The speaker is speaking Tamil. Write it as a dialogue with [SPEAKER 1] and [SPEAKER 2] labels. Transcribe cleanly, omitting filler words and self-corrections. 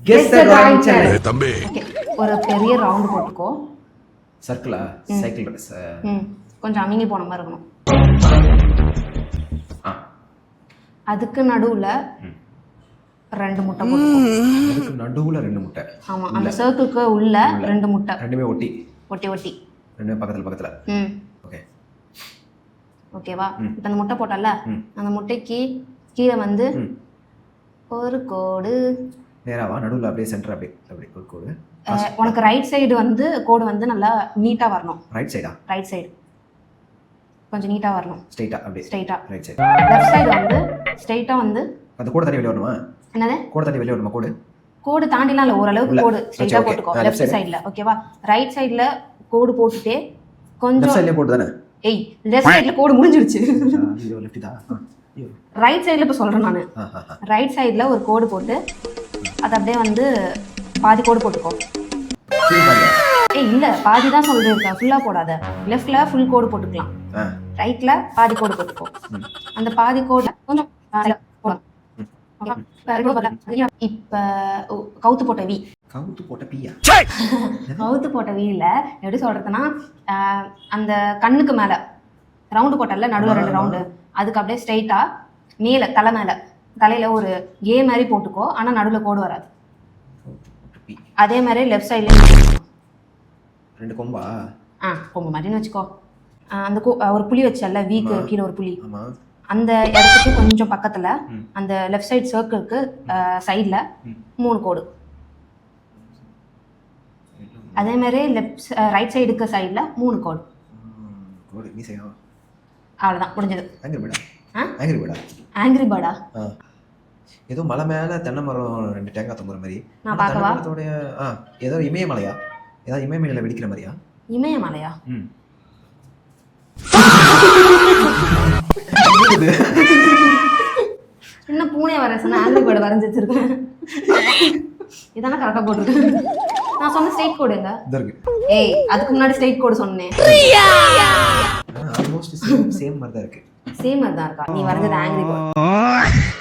[SPEAKER 1] Guess the drawing channel.
[SPEAKER 2] தம்பி
[SPEAKER 3] ஓகே, ஒரு பெரிய ரவுண்ட் போட்டுக்கோ.
[SPEAKER 1] சர்க்கிளா? Cycle race.
[SPEAKER 3] கொஞ்சம் அமிங்கி போன மாதிரி இருக்கணும். அதுக்கு நடுவுல 2 முட்டை போட்டுக்கோ.
[SPEAKER 1] அதுக்கு நடுவுல 2 முட்டை.
[SPEAKER 3] ஆமா, அந்த சர்க்கிளுக்கு உள்ள 2 முட்டை.
[SPEAKER 1] ரெண்டுமே ஒட்டி
[SPEAKER 3] ஒட்டி
[SPEAKER 1] ரெண்டுமே பக்கத்துல. ஓகே.
[SPEAKER 3] ஓகேவா? இப்போ அந்த முட்டை போட்டல, அந்த முட்டைக்கு கீழே வந்து ஒரு கோடு
[SPEAKER 1] நேராவா? நடுவுல அப்படியே சென்டர் அப்படியே ஒரு கோடு.
[SPEAKER 3] உனக்கு ரைட் சைடு வந்து கோடு வந்து நல்லா நீட்டா வரணும்.
[SPEAKER 1] ரைட் சைடா?
[SPEAKER 3] ரைட் சைடு கொஞ்சம் நீட்டா வரணும்.
[SPEAKER 1] ஸ்ட்ரைட்டா அப்படியே.
[SPEAKER 3] ஸ்ட்ரைட்டா.
[SPEAKER 1] Right side.
[SPEAKER 3] லெஃப்ட் சைடு வந்து ஸ்ட்ரைட்டா வந்து
[SPEAKER 1] அந்த கோடு தள்ளி வெளிய வரணுமா?
[SPEAKER 3] என்னது?
[SPEAKER 1] கோடு தள்ளி வெளிய வரணுமா? கோடு
[SPEAKER 3] தாண்டிலாம் இல்ல, ஓரளவுக்கு கோடு ஸ்ட்ரைட்டா போட்டுக்கோ. லெஃப்ட் சைடுல. ஓகேவா? ரைட் சைடுல கோடு போட்டுட்டே கொஞ்சம்
[SPEAKER 1] லெஃப்ட் சைடுல போடு தானே?
[SPEAKER 3] ஏய், லெஃப்ட் சைடுல கோடு முடிஞ்சிருச்சு.
[SPEAKER 1] ஐயோ லெஃப்ட் தான்.
[SPEAKER 3] ரைட் சைடுல இப்ப சொல்றேன் நானு. ரைட் சைடுல ஒரு கோடு போட்டு அது அப்படியே வந்து பாதி கோடு போட்டுக்கோ. ஏய் இல்ல, பாதி தான் சொல்றேன், ஃபுல்லா போடாத. லெஃப்ட்ல ஃபுல் கோடு போட்டுக்கலாம், ரைட்ல பாதி கோடு போட்டுக்கோ. அந்த பாதி கோடு கொஞ்சம் இப்ப கவுத்து போட்ட வி.
[SPEAKER 1] கவுத்து போட்ட பியா?
[SPEAKER 3] கவுத்து போட்ட வீல எப்படி சொல்றதுன்னா, அந்த கண்ணுக்கு மேல ரவுண்டு போட்டல, நடுவுல 2 ரவுண்டு, அதுக்கு அப்படியே ஸ்ட்ரைட்டா மேல தலையில ஒரு ஏ மாதிரி போட்டுக்கோ. ஆனா நடுவுல கோடு வராது. அதே மாதிரி லெஃப்ட் சைட்ல
[SPEAKER 1] 2 கொம்பா?
[SPEAKER 3] கொம்பு மாதிரின்னு வச்சுக்கோ. அந்த ஒரு புளி வச்சல, வீக்கு கீழே ஒரு புளி,
[SPEAKER 1] ஆமா.
[SPEAKER 3] அந்த இடத்துக்கு கொஞ்சம் பக்கத்துல அந்த லெஃப்ட் சைடு சர்க்கிளுக்கு சைட்ல 3 கோடு. அதே மாதிரி ரைட் சைடுக்கு சைடுல 3 கோடு. அவ்வளவுதான், முடிஞ்சது.
[SPEAKER 1] ஆங்கிரி பேர்டா?
[SPEAKER 3] ஆங்கிரி பேர்டா?
[SPEAKER 1] ஏதோ மலை மேல தென்னை மரம் 2 தேங்காய் தொங்குற மாதிரி.
[SPEAKER 3] நான் பார்க்கவா?
[SPEAKER 1] ஏதோ இமயமலையா? ஏதாவது இமயமலையில வெடிக்கிற மாதிரியா?
[SPEAKER 3] இமயமலையா? என்ன பூனையை வர சொன்ன, ஆங்கிரி பேர்டு வரைஞ்சி வச்சிருக்கேன். இதானே கரெக்டா போட்டுருக்கு. நான் சொன்ன ஸ்ட்ரெயிட் கோடு எங்க இருக்கு? ஏய், அதுக்கு முன்னாடி ஸ்ட்ரெயிட் கோடு சொன்னேன்.
[SPEAKER 1] ஆல்மோஸ்ட் சேம் மாதிரி தான் இருக்கு.
[SPEAKER 3] சேம் மாதிரி தான் இருக்கா? நீ வரைஞ்சது ஆங்கிரி பேர்டு.